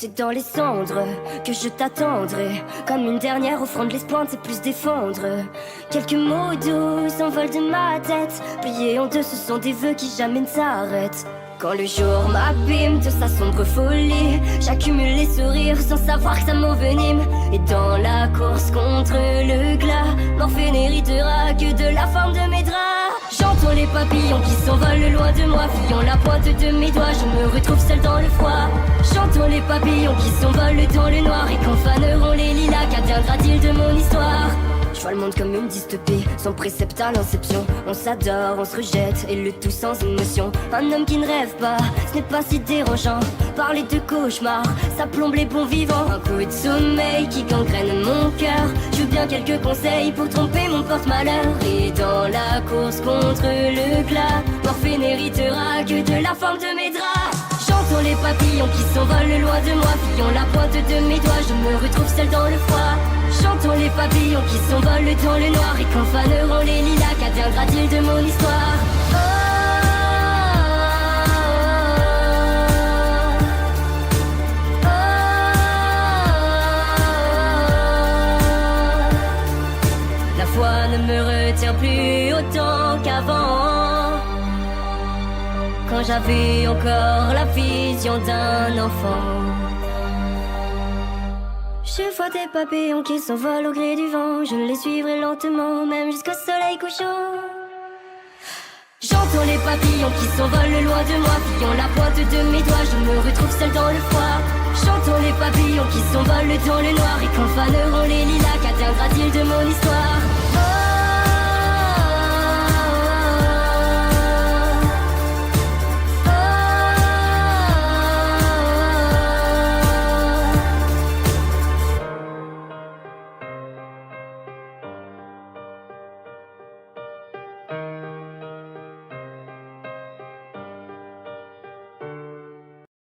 C'est dans les cendres que je t'attendrai. Comme une dernière offrande, l'espoir ne sait plus se défendre. Quelques mots doux s'envolent de ma tête. Pliés en deux, ce sont des vœux qui jamais ne s'arrêtent. Quand le jour m'abîme de sa sombre folie, j'accumule les sourires sans savoir que ça m'envenime. Et dans la course contre le glas, Morphée n'héritera que de la forme de mes draps. J'entends les papillons qui s'envolent loin de moi, fuyant la pointe de mes doigts, je me retrouve seule dans le froid. J'entends les papillons qui s'envolent dans le noir, et quand faneront les lilas, qu'adviendra-t-il de mon histoire? Je vois le monde comme une dystopie, sans précepte à l'inception. On s'adore, on se rejette, et le tout sans émotion. Un homme qui ne rêve pas, ce n'est pas si dérangeant. Parler de cauchemar, ça plombe les bons vivants. Un coup de sommeil qui gangrène mon cœur. Je veux bien quelques conseils pour tromper mon porte-malheur. Et dans la course contre le glas, Morphée n'héritera que de la forme de mes draps. J'entends les papillons qui s'envolent loin de moi, fuyant la pointe de mes doigts, je me retrouve seule dans le froid. J'entends les papillons qui s'envolent dans le noir, et quand faneront les lilas, qu'adviendra-t-il de mon histoire? La foi ne me retient plus autant qu'avant, quand j'avais encore la vision d'un enfant. Je vois des papillons qui s'envolent au gré du vent, je les suivrai lentement, même jusqu'au soleil couchant. J'entends les papillons qui s'envolent loin de moi, fuyant la pointe de mes doigts, je me retrouve seule dans le froid. J'entends les papillons qui s'envolent dans le noir, et quand faneront les lilas, qu'adviendra